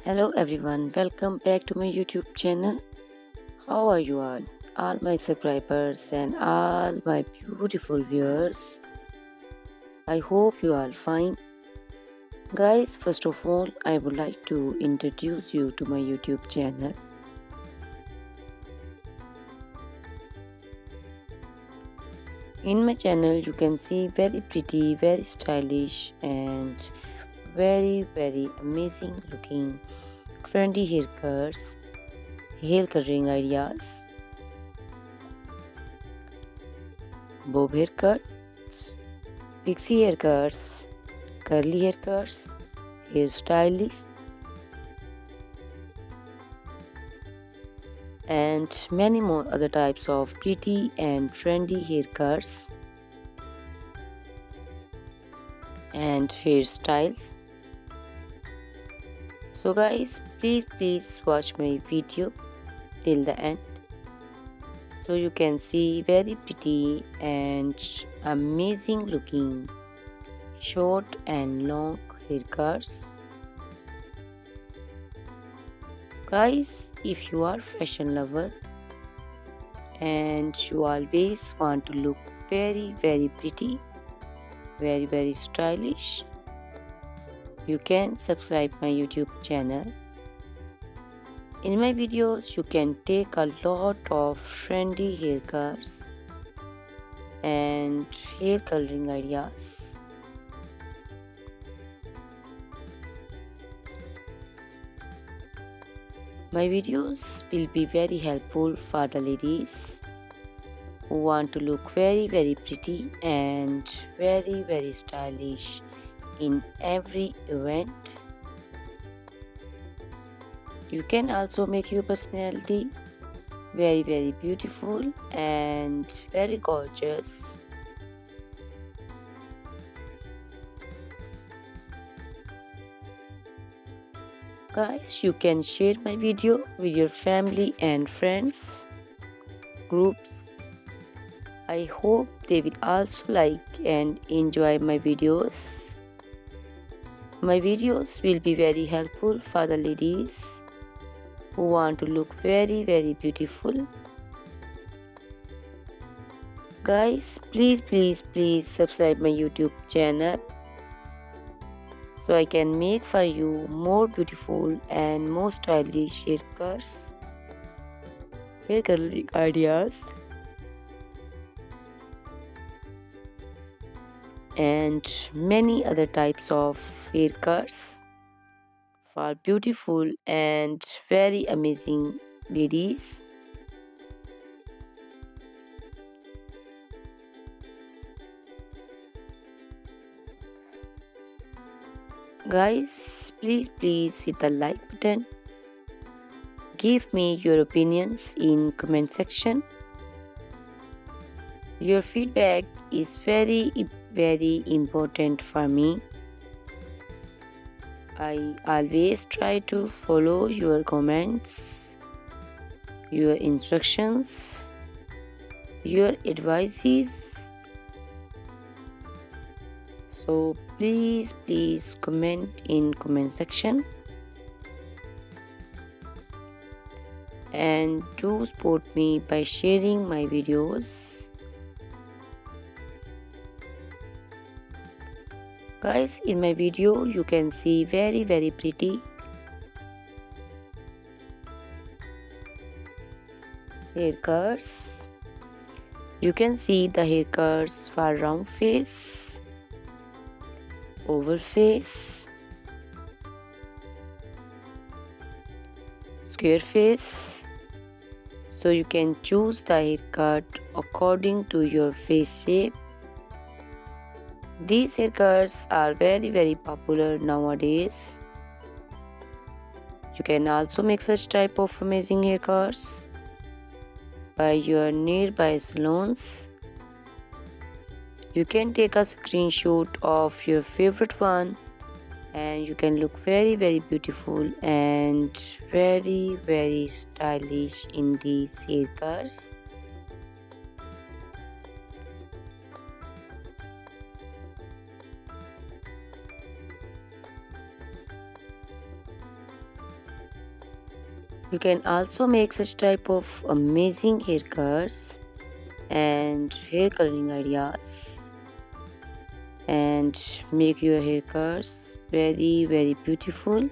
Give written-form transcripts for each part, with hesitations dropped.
Hello everyone, welcome back to my YouTube channel. How are you all my subscribers and all my beautiful viewers? I hope you are fine. Guys, first of all, I would like to introduce you to my YouTube channel. In my channel, you can see very pretty, very stylish, and very amazing looking trendy haircuts, hair coloring ideas, bob haircuts, pixie haircuts, curly haircuts, hairstyles, and many more other types of pretty and trendy haircuts and hairstyles. So guys, please watch my video till the end so you can see very pretty and amazing looking short and long haircuts. Guys, if you are fashion lover and you always want to look very pretty, very stylish, you can subscribe my YouTube channel. In my videos, you can take a lot of trendy haircuts and hair coloring ideas. My videos will be very helpful for the ladies who want to look very pretty and very stylish in every event. You can also make your personality very beautiful and very gorgeous. Guys, you can share my video with your family and friends groups. I hope they will also like and enjoy my videos. My videos will be very helpful for the ladies who want to look very beautiful. Guys, please subscribe my YouTube channel so I can make for you more beautiful and more stylish haircuts, hair coloring ideas, and many other types of haircuts for beautiful and very amazing ladies. Guys, please hit the like button. Give me your opinions in comment section. Your feedback is very important for me. I always try to follow your comments, your instructions, your advices. So please comment in comment section and do support me by sharing my videos. Guys, in my video you can see very pretty haircuts. You can see the haircuts for round face, oval face, square face. So you can choose the haircut according to your face shape. These haircuts are very popular nowadays. You can also make such type of amazing haircuts by your nearby salons. You can take a screenshot of your favorite one and you can look very beautiful and very stylish in these haircuts. You can also make such type of amazing haircuts and hair coloring ideas and make your haircuts very beautiful.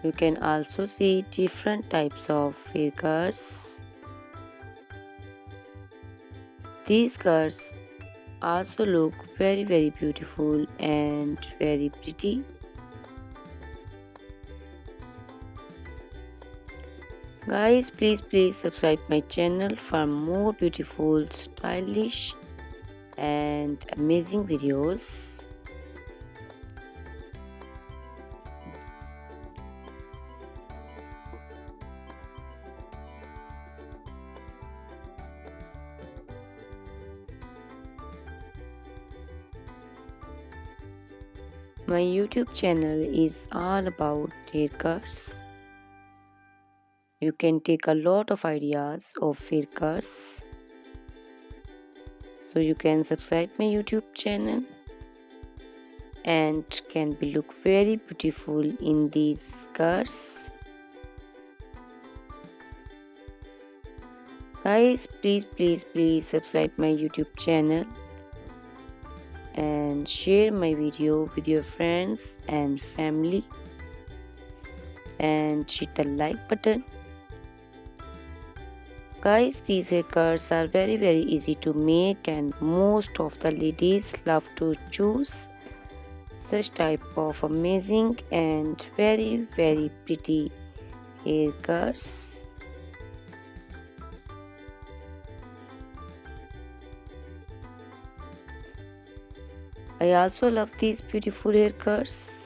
You can also see different types of haircuts. These cuts also look very beautiful and very pretty. Guys, please subscribe my channel for more beautiful, stylish and amazing videos. My YouTube channel is all about haircuts. You can take a lot of ideas of haircuts. So you can subscribe my YouTube channel and can be look very beautiful in these skirts. Guys, please subscribe my YouTube channel and share my video with your friends and family and hit the like button. Guys, these haircuts are very easy to make and most of the ladies love to choose such type of amazing and very pretty haircuts. I also love these beautiful haircuts.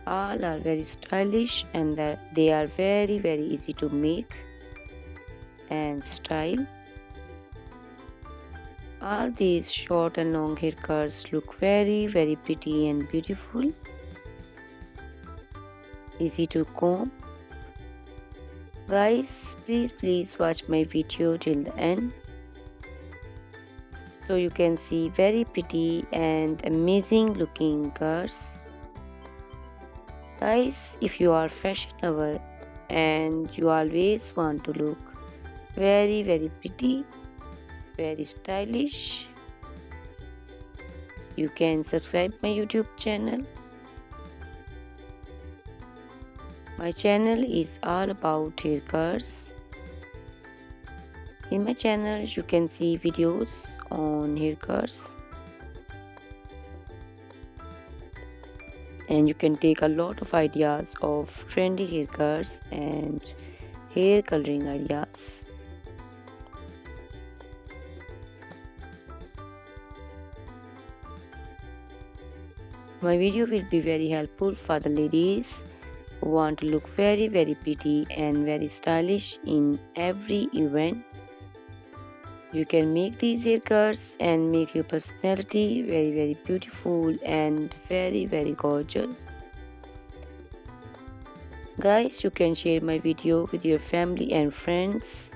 All are very stylish and they are very easy to make and style. All these short and long haircuts look very pretty and beautiful. Easy to comb. Guys, please watch my video till the end, so you can see very pretty and amazing looking girls. Guys, if you are fashion lover and you always want to look very pretty, very stylish, you can subscribe my YouTube channel. My channel is all about haircuts. In my channel you can see videos on haircuts and you can take a lot of ideas of trendy haircuts and hair coloring ideas. My video will be very helpful for the ladies who want to look very pretty and very stylish in every event. You can make these haircuts and make your personality very beautiful and very gorgeous. Guys, you can share my video with your family and friends.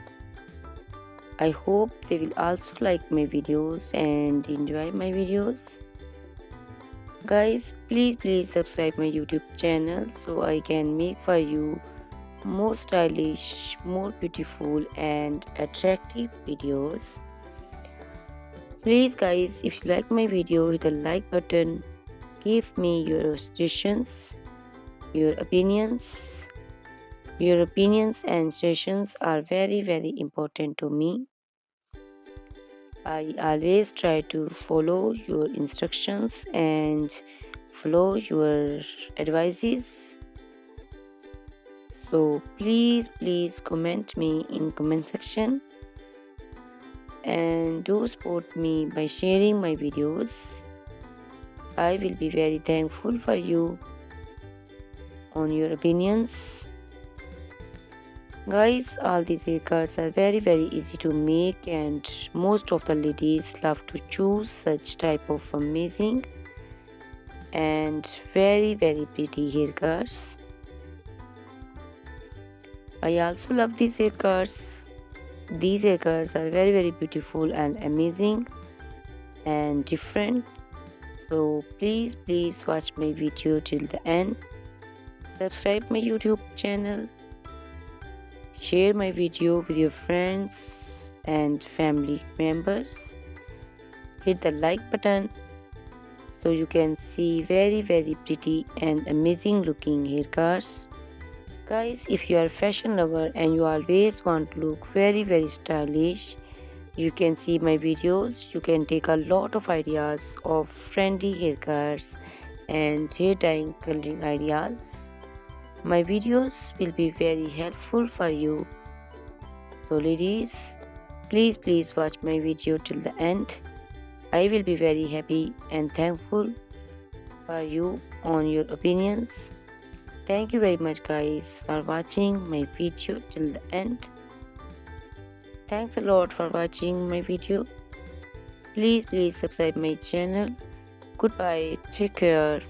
I hope they will also like my videos and enjoy my videos. Guys, please subscribe my YouTube channel so I can make for you more stylish, more beautiful and attractive videos. Please guys, if you like my video, hit the like button. Give me your suggestions, your opinions. Your opinions and suggestions are very important to me. I always try to follow your instructions and follow your advices. So please comment me in comment section and do support me by sharing my videos. I will be very thankful for you on your opinions. Guys, all these haircuts are very easy to make and most of the ladies love to choose such type of amazing and very pretty haircuts. I also love these haircuts. These haircuts are very beautiful and amazing and different. So please watch my video till the end. Subscribe my YouTube channel. Share my video with your friends and family members. Hit the like button so you can see very pretty and amazing looking haircuts. Guys, if you are a fashion lover and you always want to look very stylish, you can see my videos. You can take a lot of ideas of trendy haircuts and hair dyeing coloring ideas. My videos will be very helpful for you. So ladies, please watch my video till the end. I will be very happy and thankful for you on your opinions. Thank you very much guys for watching my video till the end. Thanks a lot for watching my video. Please subscribe my channel. Goodbye. Take care.